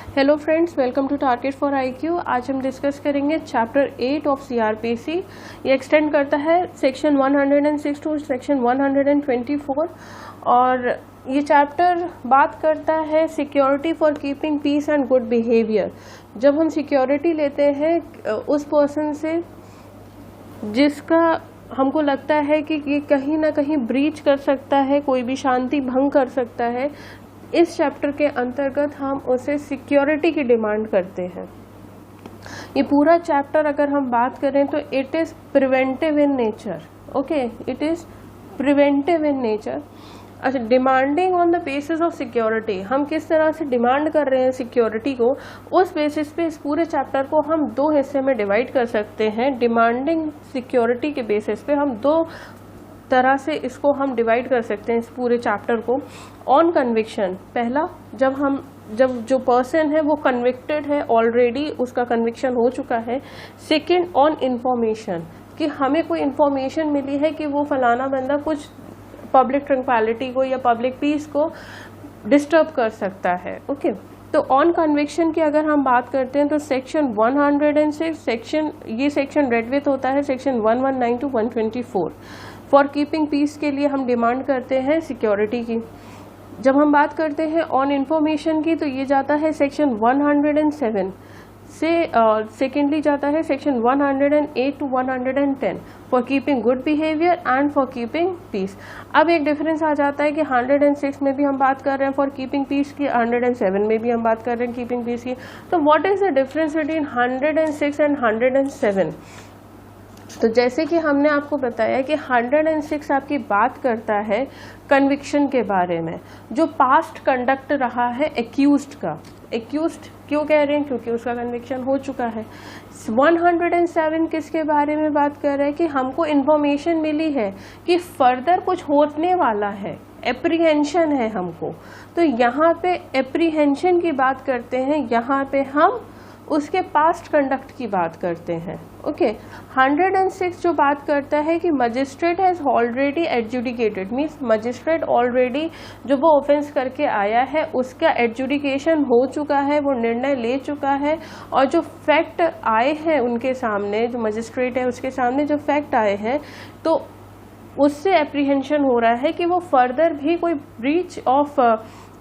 Hello friends, welcome to target for IQ. आज हम discuss करेंगे चैप्टर 8 ऑफ सीआरपीसी। ये एक्सटेंड करता है सेक्शन 106 टू सेक्शन 124 और ये चैप्टर बात करता है security for keeping peace and good behaviour. जब हम सिक्योरिटी लेते हैं उस पर्सन से जिसका हमको लगता है कि ये कहीं ना कहीं ब्रीच कर सकता है, कोई भी शांति भंग कर सकता है, इस चैप्टर के अंतर्गत हम उसे सिक्योरिटी की डिमांड करते हैं। ये पूरा चैप्टर अगर हम बात करें तो it is preventive in nature. Okay, it is preventive in nature. अच्छा, demanding on the basis of security, हम किस तरह से डिमांड कर रहे हैं सिक्योरिटी को, उस बेसिस पे इस पूरे चैप्टर को हम दो हिस्से में डिवाइड कर सकते हैं। डिमांडिंग सिक्योरिटी के बेसिस पे हम दो तरह से इसको हम डिवाइड कर सकते हैं इस पूरे चैप्टर को। ऑन कन्विक्शन, पहला जब जो पर्सन है वो कन्विक्टेड है, ऑलरेडी उसका कन्विक्शन हो चुका है। सेकंड, ऑन इंफॉर्मेशन, कि हमें कोई इंफॉर्मेशन मिली है कि वो फलाना बंदा कुछ पब्लिक ट्रंक्विलिटी को या पब्लिक पीस को डिस्टर्ब कर सकता है। ओके, तो ऑन कन्विक्शन की अगर हम बात करते हैं तो सेक्शन 106 ये सेक्शन रेड विथ होता है, section 119 to 124। For keeping peace के लिए हम डिमांड करते हैं सिक्योरिटी की। जब हम बात करते हैं ऑन इंफॉर्मेशन की तो ये जाता है सेक्शन 107 से, सेकेंडली जाता है section 108 to 110 for keeping good behaviour and for keeping peace. अब एक डिफरेंस आ जाता है कि 106 में भी हम बात कर रहे हैं फॉर कीपिंग पीस की, 107 में भी हम बात कर रहे हैं कीपिंग पीस की। तो what is the difference between 106 and 107? तो जैसे कि हमने आपको बताया कि 106 आपकी बात करता है कन्विक्शन के बारे में, जो पास्ट कंडक्ट रहा है एक्यूज्ड का। एक्यूज्ड क्यों कह रहे हैं? क्योंकि उसका कन्विक्शन हो चुका है। 107 किसके बारे में बात कर रहा है? कि हमको इन्फॉर्मेशन मिली है कि फर्दर कुछ होने वाला है, एप्रीहेंशन है हमको। तो यहाँ पे एप्रीहेंशन की बात करते हैं, यहाँ पे हम उसके पास्ट कंडक्ट की बात करते हैं। ओके, 106 जो बात करता है कि magistrate has already adjudicated, means magistrate already जो वो ऑफेंस करके आया है उसका एडजुडिकेशन हो चुका है, वो निर्णय ले चुका है और जो फैक्ट आए हैं उनके सामने, जो मजिस्ट्रेट है उसके सामने जो फैक्ट आए हैं, तो उससे एप्रीहेंशन हो रहा है कि वो फर्दर भी कोई ब्रीच ऑफ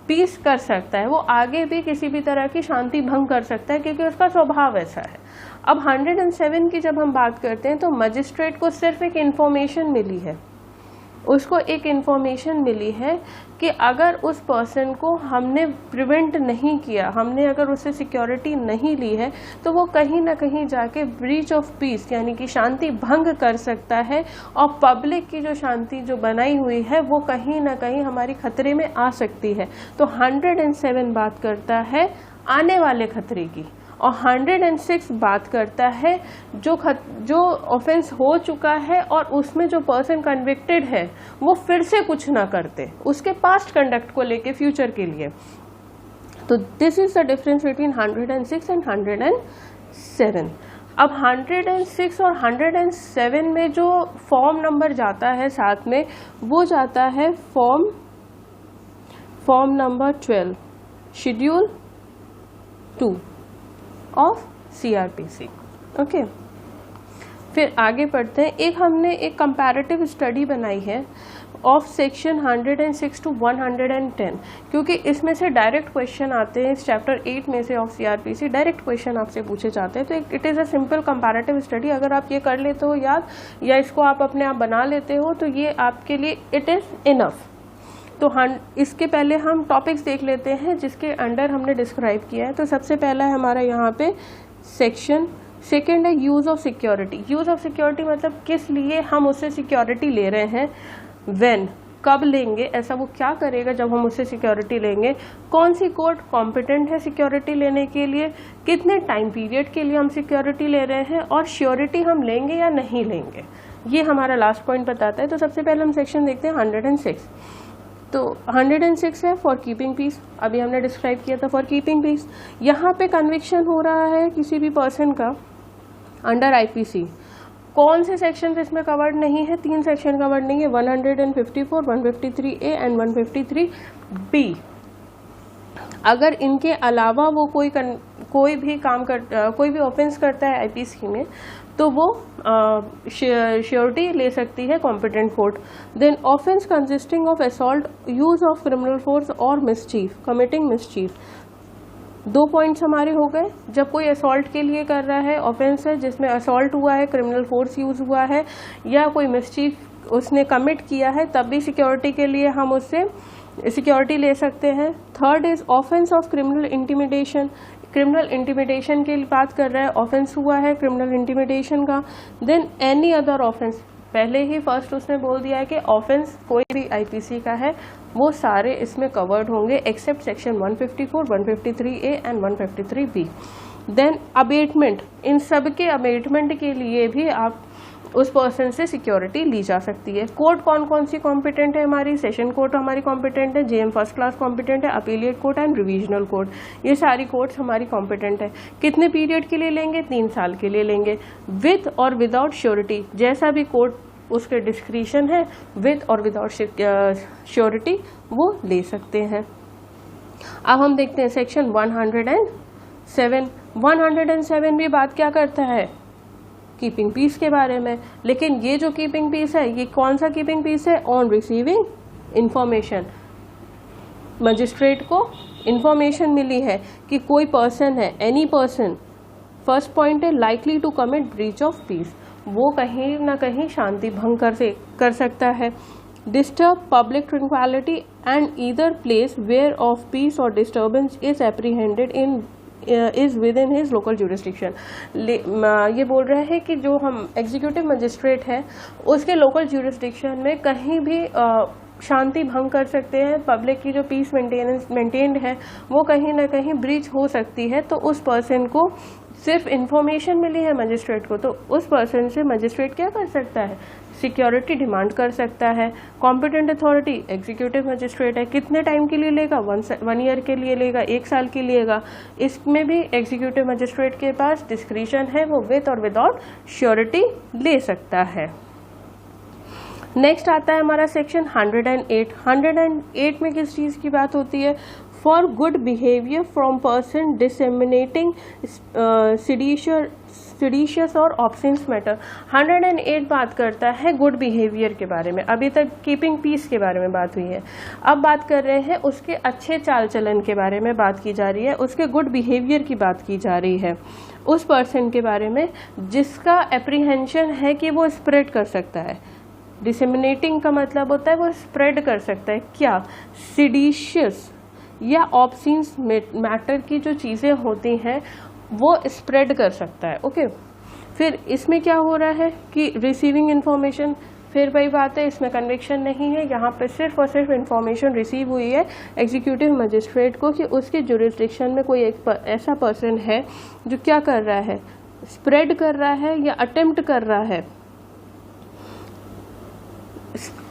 पीस कर सकता है, वो आगे भी किसी भी तरह की शांति भंग कर सकता है क्योंकि उसका स्वभाव ऐसा है। अब 107 की जब हम बात करते हैं तो मजिस्ट्रेट को सिर्फ एक इन्फॉर्मेशन मिली है, उसको एक इन्फॉर्मेशन मिली है कि अगर उस पर्सन को हमने प्रिवेंट नहीं किया, हमने अगर उससे सिक्योरिटी नहीं ली है तो वो कहीं ना कहीं जाके ब्रीच ऑफ पीस यानी कि शांति भंग कर सकता है और पब्लिक की जो शांति जो बनाई हुई है वो कहीं ना कहीं हमारी खतरे में आ सकती है। तो 107 बात करता है आने वाले खतरे की और 106 बात करता है जो ऑफेंस हो चुका है और उसमें जो पर्सन कन्विक्टेड है वो फिर से कुछ ना करते, उसके पास्ट कंडक्ट को लेके फ्यूचर के लिए। तो this is the difference between 106 and 107। अब 106 और 107 में जो फॉर्म नंबर जाता है साथ में, वो जाता है form number 12, schedule 2 of CrPC. Okay, फिर आगे बढ़ते हैं। हमने एक कंपैरेटिव स्टडी बनाई है ऑफ सेक्शन 106 टू 110 क्योंकि इसमें से डायरेक्ट क्वेश्चन आते हैं। इस चैप्टर 8 में से ऑफ सीआरपीसी डायरेक्ट क्वेश्चन आपसे पूछे जाते हैं। तो it is a simple comparative study. अगर आप ये कर लेते हो याद या इसको आप अपने आप बना लेते हो तो ये आपके लिए इट इज़ इनफ। तो इसके पहले हम टॉपिक्स देख लेते हैं जिसके अंडर हमने डिस्क्राइब किया है। तो सबसे पहला है हमारा यहाँ पे सेक्शन, सेकंड है use of security. Use of security मतलब किस लिए हम उससे सिक्योरिटी ले रहे हैं, व्हेन, कब लेंगे, ऐसा वो क्या करेगा जब हम उससे सिक्योरिटी लेंगे, कौन सी कोर्ट कॉम्पिटेंट है सिक्योरिटी लेने के लिए, कितने टाइम पीरियड के लिए हम सिक्योरिटी ले रहे हैं और श्योरिटी हम लेंगे या नहीं लेंगे, ये हमारा लास्ट पॉइंट बताता है। तो सबसे पहले हम सेक्शन देखते हैं 106। तो 106 है फॉर कीपिंग पीस, अभी हमने डिस्क्राइब किया था फॉर कीपिंग पीस। यहाँ पे कन्विक्शन हो रहा है किसी भी पर्सन का अंडर आईपीसी। कौन से सेक्शन इसमें कवर्ड नहीं है? 3 सेक्शन कवर्ड नहीं है, 154, 153A एंड 153B। अगर इनके अलावा वो कोई भी ऑफेंस करता है आईपीसी में, तो वो श्योरिटी ले सकती है competent court. Then offence consisting of assault, use of criminal force और मिसचीफ, कमिटिंग मिसचीफ। 2 पॉइंट्स हमारे हो गए। जब कोई असॉल्ट के लिए कर रहा है, ऑफेंस है जिसमें असॉल्ट हुआ है, क्रिमिनल फोर्स यूज हुआ है, या कोई मिसचीफ उसने कमिट किया है, तब भी सिक्योरिटी के लिए हम उससे सिक्योरिटी ले सकते हैं। Third is offence of criminal intimidation, criminal intimidation की बात कर रहा है, ऑफेंस हुआ है क्रिमिनल इंटिमिडेशन का। देन एनी अदर ऑफेंस, पहले ही फर्स्ट उसने बोल दिया है कि ऑफेंस कोई भी आईपीसी का है वो सारे इसमें कवर्ड होंगे except section 154, 153A and 153B। Then abetment, इन सब के अबेटमेंट के लिए भी आप उस पर्सन से सिक्योरिटी ली जा सकती है। कोर्ट कौन कौन सी कॉम्पिटेंट है हमारी, सेशन कोर्ट हमारी कॉम्पिटेंट है, जेएम फर्स्ट क्लास कॉम्पिटेंट है, appellate court and revisional court, ये सारी कोर्ट्स हमारी कॉम्पिटेंट है। कितने पीरियड के लिए लेंगे, 3 साल के लिए लेंगे, विद और विदाउट श्योरिटी, जैसा भी कोर्ट उसके डिस्क्रिशन है, विद और विदाउट श्योरिटी वो ले सकते हैं। अब हम देखते हैं सेक्शन 107। 107 भी बात क्या करता है, कीपिंग पीस के बारे में। लेकिन ये जो कीपिंग पीस है, ये कौन सा कीपिंग पीस है, ऑन रिसीविंग इंफॉर्मेशन। मजिस्ट्रेट को इंफॉर्मेशन मिली है कि कोई पर्सन है, एनी पर्सन, फर्स्ट पॉइंट है likely to commit breach of peace, वो कहीं ना कहीं शांति भंग कर सकता है। Disturb public tranquillity and either place where of peace और disturbance is apprehended in is within his local jurisdiction. ये बोल रहे हैं कि जो हम एग्जीक्यूटिव मजिस्ट्रेट है उसके लोकल ज्यूरिस्डिक्शन में कहीं भी शांति भंग कर सकते हैं, पब्लिक की जो पीस मेंटेन्ड है वो कहीं ना कहीं ब्रीच हो सकती है। तो उस पर्सन को सिर्फ इंफॉर्मेशन मिली है मजिस्ट्रेट को, तो उस पर्सन से मजिस्ट्रेट क्या कर सकता है, सिक्योरिटी डिमांड कर सकता है। कॉम्पिटेंट अथॉरिटी एग्जीक्यूटिव मजिस्ट्रेट है, कितने टाइम के लिए लेगा, 1 ईयर के लिए लेगा, 1 साल के लिए लेगा। इसमें भी एग्जीक्यूटिव मजिस्ट्रेट के पास डिस्क्रिशन है, वो विद और विदाउट श्योरिटी ले सकता है। नेक्स्ट आता है हमारा सेक्शन 108। 108 में किस चीज़ की बात होती है, for good behaviour from person disseminating seditious और ऑब्सेंस मैटर। 108 बात करता है गुड बिहेवियर के बारे में। अभी तक कीपिंग पीस के बारे में बात हुई है, अब बात कर रहे हैं उसके अच्छे चाल चलन के बारे में बात की जा रही है, उसके गुड बिहेवियर की बात की जा रही है। उस पर्सन के बारे में जिसका एप्रीहेंशन है कि वो स्प्रेड कर सकता है। डिसेमिनेटिंग का मतलब होता है वो स्प्रेड कर सकता है, क्या, सिडिशियस या ऑब्सीन्स मैटर की जो चीज़ें होती हैं वो स्प्रेड कर सकता है। ओके, फिर इसमें क्या हो रहा है कि रिसीविंग इंफॉर्मेशन, फिर वही बात है, इसमें कन्विक्शन नहीं है, यहाँ पे सिर्फ और सिर्फ इंफॉर्मेशन रिसीव हुई है एग्जीक्यूटिव मजिस्ट्रेट को कि उसके जुरिस्डिक्शन में कोई एक ऐसा पर्सन है जो क्या कर रहा है, स्प्रेड कर रहा है या अटेम्प्ट कर रहा है,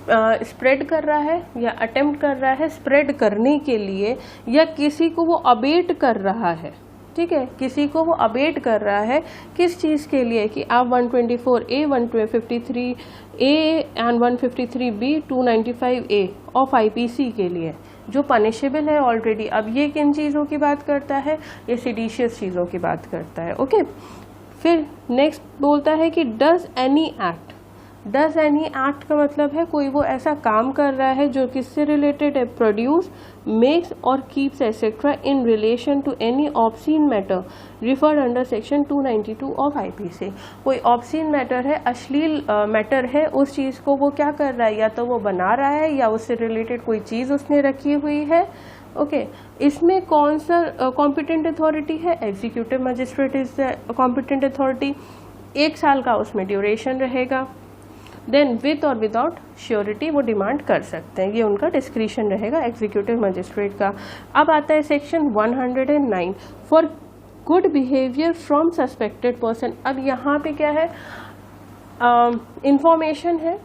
स्प्रेड कर रहा है या अटेम्प्ट कर रहा है स्प्रेड करने के लिए, या किसी को वो अबेट कर रहा है। ठीक है, किसी को वो अबेट कर रहा है किस चीज़ के लिए, कि आप 124A, 153A and 153B, 295A of IPC के लिए जो पनिशेबल है ऑलरेडी। अब ये किन चीज़ों की बात करता है, ये सिडिशियस चीज़ों की बात करता है। ओके, फिर नेक्स्ट बोलता है कि does any act. Does any act का मतलब है कोई वो ऐसा काम कर रहा है जो किससे रिलेटेड है, प्रोड्यूस, मेक्स और keeps etcetera in relation to any obscene matter referred under section 292 of IPC. कोई ऑब्सीन मैटर है, अश्लील मैटर है, उस चीज़ को वो क्या कर रहा है, या तो वो बना रहा है या उससे रिलेटेड कोई चीज़ उसने रखी हुई है। ओके, इसमें कौन सा कॉम्पिटेंट अथॉरिटी है, executive magistrate is competent authority. 1 साल का उसमें ड्यूरेशन रहेगा। देन विद और विदाउट श्योरिटी वो डिमांड कर सकते हैं, ये उनका डिस्क्रिशन रहेगा एग्जीक्यूटिव मजिस्ट्रेट का। अब आता है section 109 for good behaviour from suspected person. अब यहाँ पे क्या है, इंफॉर्मेशन है,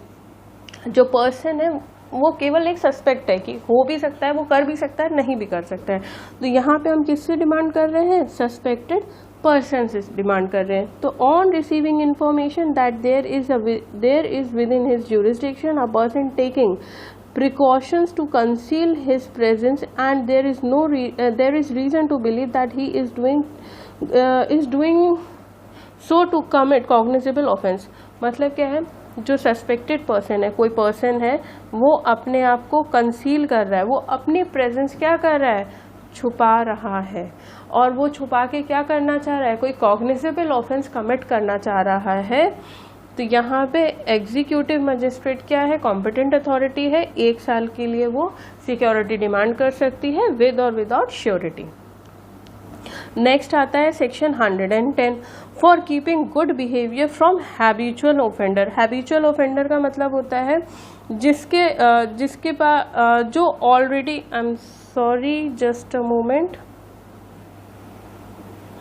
जो पर्सन है वो केवल एक सस्पेक्ट है कि हो भी सकता है, वो कर भी सकता है, नहीं भी कर सकता है। तो यहाँ पे हम किससे डिमांड कर रहे हैं, सस्पेक्टेड पर्सन से डिमांड कर रहे हैं। तो on receiving information that there is within his jurisdiction a person टेकिंग precautions to conceal his presence and there is reason to believe that he is doing so to commit cognizable offense। मतलब क्या है, जो suspected person है, कोई person है वो अपने आप को कंसील कर रहा है, वो अपनी प्रेजेंस क्या कर रहा है, छुपा रहा है, और वो छुपा के क्या करना चाह रहा है, कोई कॉग्निजेबल ऑफेंस कमिट करना चाह रहा है। तो यहाँ पे एग्जीक्यूटिव मजिस्ट्रेट क्या है, कॉम्पिटेंट अथॉरिटी है, 1 साल के लिए वो सिक्योरिटी डिमांड कर सकती है विद और विदाउट श्योरिटी। नेक्स्ट आता है section 110 for keeping good behaviour from habitual offender. Habitual offender का मतलब होता है जिसके पास जो already, I am sorry just a moment,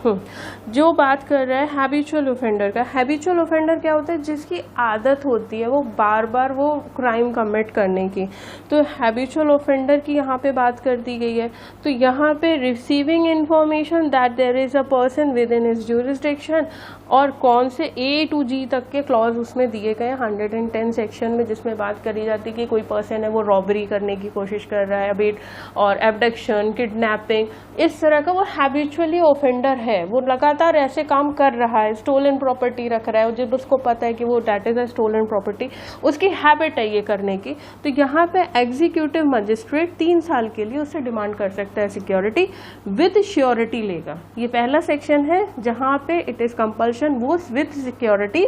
जो बात कर रहा है हैबिचुअल ऑफेंडर का। हैबिचुअल ऑफेंडर क्या होता है, जिसकी आदत होती है वो बार बार वो क्राइम कमिट करने की। तो हैबिचुअल ऑफेंडर की यहाँ पे बात कर दी गई है। तो यहाँ पे receiving information that there is a person within his jurisdiction, और कौन से A to G तक के क्लॉज उसमें दिए गए 110 सेक्शन में, जिसमें बात करी जाती है कि कोई पर्सन है वो रॉबरी करने की कोशिश कर रहा है, अबेट और एब्डक्शन, किडनैपिंग, इस तरह का वो हैबिचुअली ऑफेंडर है, वो लगातार ऐसे काम कर रहा है, स्टोलन प्रॉपर्टी रख रहा है, जब उसको पता है कि वो that is a stolen property, उसकी हैबिट है ये करने की। तो यहाँ पे एग्जीक्यूटिव मजिस्ट्रेट 3 साल के लिए उससे डिमांड कर सकता है सिक्योरिटी, विद श्योरिटी लेगा। ये पहला सेक्शन है जहाँ पे इट इज कंपल्शन, वो विद सिक्योरिटी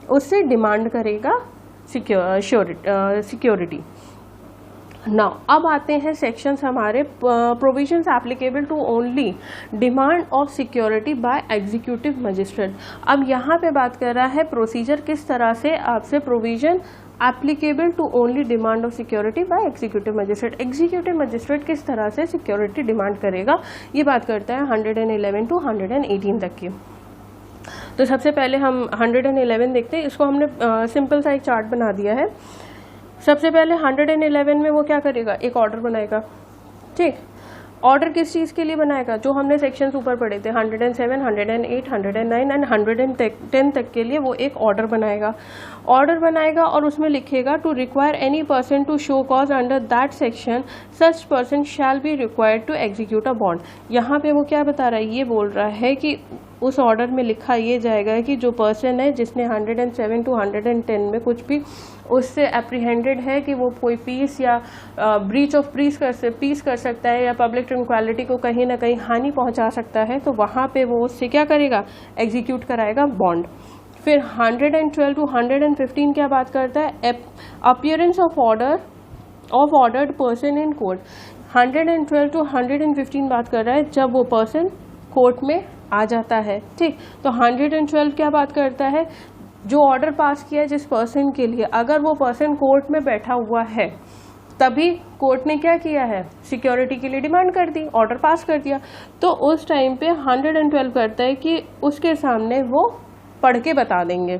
उससे डिमांड करेगा सिक्योरिटी। नाउ अब आते हैं सेक्शंस हमारे, provisions applicable to only demand of security by executive magistrate. अब यहाँ पे बात कर रहा है प्रोसीजर किस तरह से आपसे provision applicable to only demand of security by executive magistrate. Executive magistrate किस तरह से सिक्योरिटी डिमांड करेगा, ये बात करता है 111 टू 118 तक की। तो सबसे पहले हम 111 देखते हैं। इसको हमने सिंपल सा एक चार्ट बना दिया है। सबसे पहले 111 में वो क्या करेगा, एक ऑर्डर बनाएगा। ठीक, ऑर्डर किस चीज़ के लिए बनाएगा, जो हमने सेक्शंस ऊपर पढ़े थे 107, 108, 109 एंड 110 तक के लिए वो एक ऑर्डर बनाएगा। ऑर्डर बनाएगा और उसमें लिखेगा to require any person to show cause under that section, such person shall be required to execute a bond. यहाँ पे वो क्या बता रहा है, ये बोल रहा है कि उस ऑर्डर में लिखा ये जाएगा कि जो पर्सन है जिसने 107 टू 110 में कुछ भी उससे एप्रीहेंडेड है कि वो कोई पीस या ब्रीच ऑफ पीस कर सकता है या पब्लिक ट्रैंक्विलिटी को कहीं ना कहीं हानि पहुंचा सकता है, तो वहाँ पे वो उससे क्या करेगा, एग्जीक्यूट कराएगा बॉन्ड। फिर 112 टू 115 क्या बात करता है, appearance of ordered person in court. 112 to 115 बात कर रहा है जब वो पर्सन कोर्ट में आ जाता है। ठीक, तो 112 क्या बात करता है, जो ऑर्डर पास किया है जिस पर्सन के लिए, अगर वो पर्सन कोर्ट में बैठा हुआ है तभी कोर्ट ने क्या किया है, सिक्योरिटी के लिए डिमांड कर दी, ऑर्डर पास कर दिया, तो उस टाइम पे 112 करता है कि उसके सामने वो पढ़ के बता देंगे।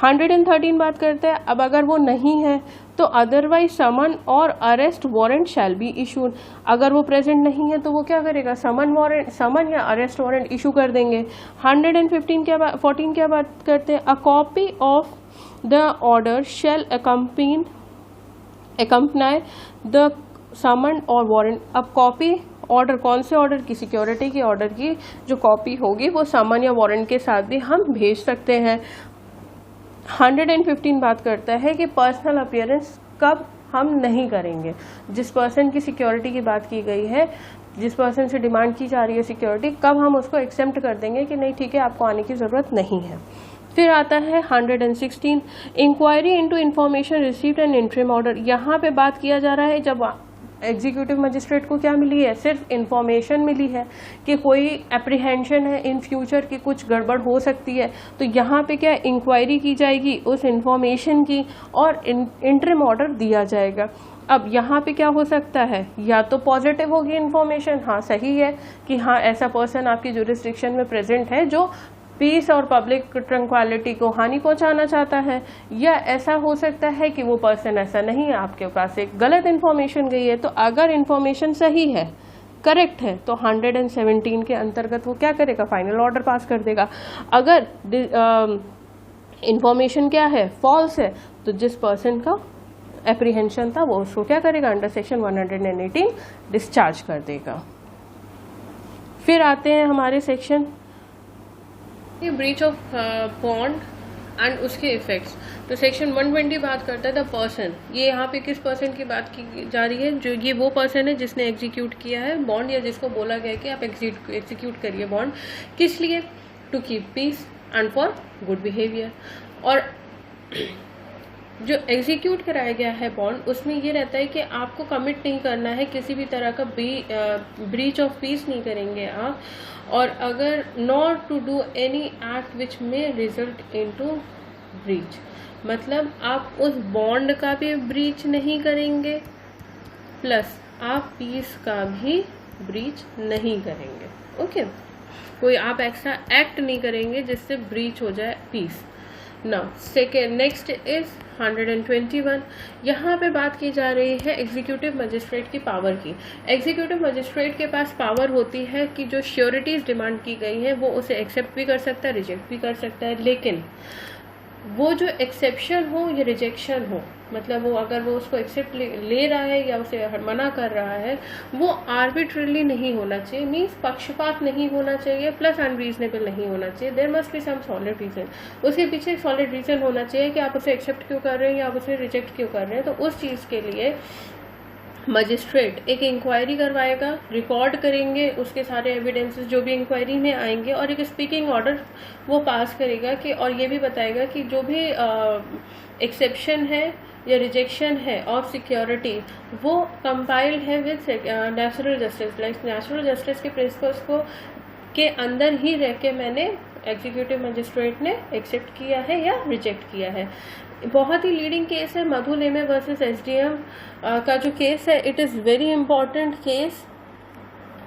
113 बात करता है अब अगर वो नहीं है तो अदरवाइज समन और arrest warrant shall be issued. अगर वो प्रेजेंट नहीं है तो वो क्या करेगा, समन या अरेस्ट वारंट इशू कर देंगे। 114 क्या बात करते हैं, a copy of the order shall accompany the summons और वारंट। अब कॉपी ऑर्डर, कौन से ऑर्डर की, सिक्योरिटी की ऑर्डर की जो कॉपी होगी वो समन या वारंट के साथ भी हम भेज सकते हैं। 115 बात करता है कि पर्सनल अपीयरेंस कब हम नहीं करेंगे। जिस पर्सन की सिक्योरिटी की बात की गई है, जिस पर्सन से डिमांड की जा रही है सिक्योरिटी, कब हम उसको एक्सेप्ट कर देंगे कि नहीं ठीक है आपको आने की ज़रूरत नहीं है। फिर आता है 116 inquiry into information received and interim order. यहाँ पे बात किया जा रहा है जब एग्जीक्यूटिव मजिस्ट्रेट को क्या मिली है, सिर्फ इंफॉर्मेशन मिली है कि कोई एप्रीहेंशन है इन फ्यूचर की कुछ गड़बड़ हो सकती है, तो यहाँ पे क्या इंक्वायरी की जाएगी उस इंफॉर्मेशन की और इंटरिम ऑर्डर दिया जाएगा। अब यहाँ पे क्या हो सकता है, या तो पॉजिटिव होगी इंफॉर्मेशन, हाँ सही है कि हाँ ऐसा पर्सन आपकी जुरिस्डिक्शन में प्रेजेंट है जो पीस और पब्लिक ट्रैंक्विलिटी को हानि पहुंचाना चाहता है, या ऐसा हो सकता है कि वो पर्सन ऐसा नहीं है, आपके पास एक गलत इन्फॉर्मेशन गई है। तो अगर इन्फॉर्मेशन सही है, करेक्ट है, तो 117 के अंतर्गत वो क्या करेगा, फाइनल ऑर्डर पास कर देगा। अगर इन्फॉर्मेशन क्या है, फॉल्स है, तो जिस पर्सन का एप्रीहेंशन था वो उसको क्या करेगा, अंडर सेक्शन 118 डिस्चार्ज कर देगा। फिर आते हैं हमारे section breach of bond and उसके इफेक्ट्स। तो सेक्शन 120 बात करता है द पर्सन। ये यहाँ पे किस पर्सन की बात की जा रही है, जो ये वो पर्सन है जिसने एग्जीक्यूट किया है बॉन्ड, या जिसको बोला गया कि आप एग्जीक्यूट करिए बॉन्ड। किस लिए, to keep peace and for good behaviour. और जो एग्जीक्यूट कराया गया है बॉन्ड उसमें ये रहता है कि आपको कमिट नहीं करना है, किसी भी तरह का ब्रीच ऑफ पीस नहीं करेंगे आप, और अगर not to do any act which may result into breach, मतलब आप उस बॉन्ड का भी ब्रीच नहीं करेंगे प्लस आप पीस का भी ब्रीच नहीं करेंगे। ओके, कोई आप ऐसा एक्ट नहीं करेंगे जिससे ब्रीच हो जाए peace. Now second next is 121। यहाँ पे बात की जा रही है एग्जीक्यूटिव मजिस्ट्रेट की पावर की। एग्जीक्यूटिव मजिस्ट्रेट के पास पावर होती है कि जो श्योरिटीज डिमांड की गई हैं वो उसे एक्सेप्ट भी कर सकता है, रिजेक्ट भी कर सकता है, लेकिन वो जो एक्सेप्शन हो या रिजेक्शन हो, मतलब वो अगर वो उसको एक्सेप्ट ले रहा है या उसे मना कर रहा है, वो आर्बिट्रली नहीं होना चाहिए, मीन्स पक्षपात नहीं होना चाहिए, प्लस अनरीजनेबल नहीं होना चाहिए। There must be some solid reason, उसके पीछे एक सॉलिड रीजन होना चाहिए कि आप उसे एक्सेप्ट क्यों कर रहे हैं या आप उसे रिजेक्ट क्यों कर रहे हैं। तो उस चीज़ के लिए मजिस्ट्रेट एक इंक्वायरी करवाएगा, रिकॉर्ड करेंगे उसके सारे एविडेंसेस जो भी इंक्वायरी में आएंगे, और एक स्पीकिंग ऑर्डर वो पास करेगा कि, और ये भी बताएगा कि जो भी एक्सेप्शन है या रिजेक्शन है ऑफ सिक्योरिटी वो कंपाइल्ड है with natural justice, like natural justice के प्रिंसिपल्स को के अंदर ही रह के मैंने एग्जीक्यूटिव मजिस्ट्रेट ने एक्सेप्ट किया है या रिजेक्ट किया है। बहुत ही लीडिंग केस है मधु लेमे वर्सेस एसडीएम का जो केस है, it is very important case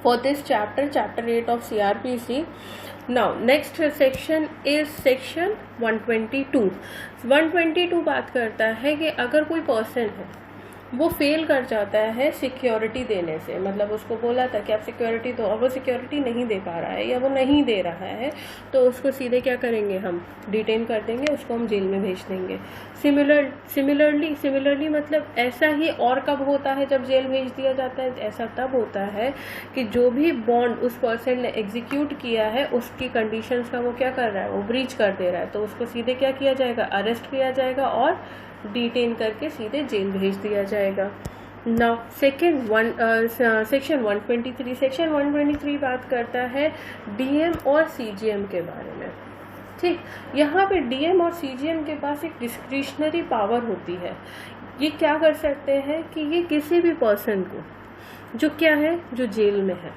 for this chapter 8 of CRPC। Now next section is section 122। 122 बात करता है कि अगर कोई पर्सन है वो फेल कर जाता है सिक्योरिटी देने से, मतलब उसको बोला था कि आप सिक्योरिटी दो और वो सिक्योरिटी नहीं दे पा रहा है या वो नहीं दे रहा है, तो उसको सीधे क्या करेंगे, हम डिटेन कर देंगे, उसको हम जेल में भेज देंगे। सिमिलरली मतलब ऐसा ही और कब होता है जब जेल भेज दिया जाता है, ऐसा तब होता है कि जो भी बॉन्ड उस पर्सन ने एग्जीक्यूट किया है उसकी कंडीशंस का वो क्या कर रहा है, वो ब्रीच कर दे रहा है, तो उसको सीधे क्या किया जाएगा, अरेस्ट किया जाएगा और डिटेन करके सीधे जेल भेज दिया जाएगा। Now section 123। सेक्शन 123 बात करता है डीएम और सीजीएम के बारे में। ठीक, यहाँ पे डीएम और सीजीएम के पास एक डिस्क्रिशनरी पावर होती है। ये क्या कर सकते हैं कि ये किसी भी पर्सन को जो क्या है, जो जेल में है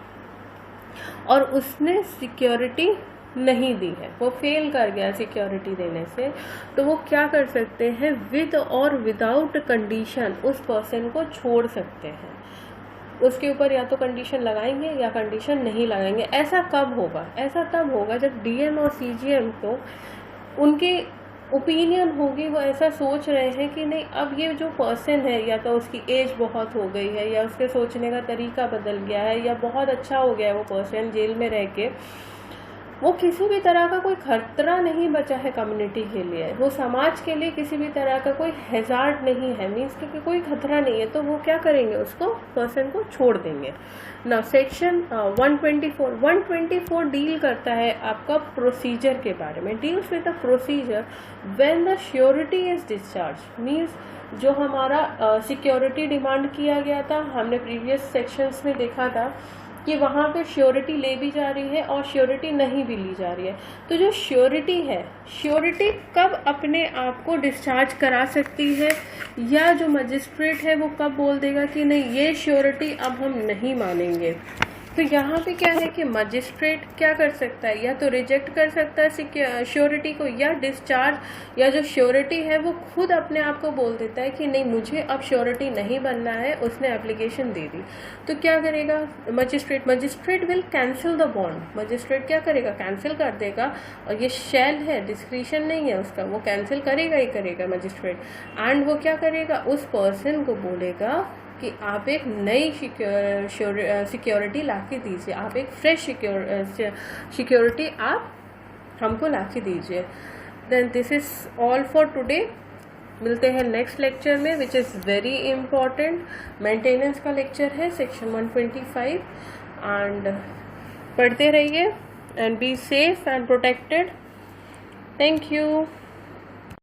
और उसने सिक्योरिटी नहीं दी है, वो फेल कर गया सिक्योरिटी देने से, तो वो क्या कर सकते हैं, विद और विदाउट कंडीशन उस पर्सन को छोड़ सकते हैं। उसके ऊपर या तो कंडीशन लगाएंगे या कंडीशन नहीं लगाएंगे। ऐसा कब होगा, ऐसा तब होगा जब डीएम और सीजीएम को उनके ओपिनियन होगी, वो ऐसा सोच रहे हैं कि नहीं अब ये जो पर्सन है या तो उसकी एज बहुत हो गई है या उसके सोचने का तरीका बदल गया है या बहुत अच्छा हो गया है वो पर्सन जेल में रह के, वो किसी भी तरह का कोई खतरा नहीं बचा है कम्युनिटी के लिए, वो समाज के लिए किसी भी तरह का कोई हैजार्ड नहीं है, मीन्स कि कोई खतरा नहीं है, तो वो क्या करेंगे, उसको पर्सन को छोड़ देंगे। ना सेक्शन 124 डील करता है आपका प्रोसीजर के बारे में, deals with the procedure when the surety is discharge, means जो हमारा सिक्योरिटी डिमांड किया गया था, हमने प्रीवियस सेक्शंस में देखा था कि वहाँ पे श्योरिटी ले भी जा रही है और श्योरिटी नहीं भी ली जा रही है। तो जो श्योरिटी है, श्योरिटी कब अपने आप को डिस्चार्ज करा सकती है, या जो मजिस्ट्रेट है वो कब बोल देगा कि नहीं ये श्योरिटी अब हम नहीं मानेंगे। तो यहाँ पे क्या है कि मजिस्ट्रेट क्या कर सकता है, या तो रिजेक्ट कर सकता है श्योरिटी को, या डिस्चार्ज, या जो श्योरिटी है वो खुद अपने आप को बोल देता है कि नहीं मुझे अब श्योरिटी नहीं बनना है, उसने एप्लीकेशन दे दी। तो क्या करेगा magistrate will cancel the bond. Magistrate क्या करेगा, कैंसिल कर देगा, और ये शैल है, डिस्क्रिशन नहीं है उसका, वो कैंसिल करेगा ही करेगा मजिस्ट्रेट। एंड वो क्या करेगा, उस पर्सन को बोलेगा कि आप एक नई सिक्योरिटी ला के दीजिए, आप एक फ्रेश सिक्योरिटी आप हमको ला के दीजिए। Then this is all for today. मिलते हैं नेक्स्ट लेक्चर में, which is very important. Maintenance का लेक्चर है सेक्शन 125। एंड पढ़ते रहिए and be safe and protected. Thank you.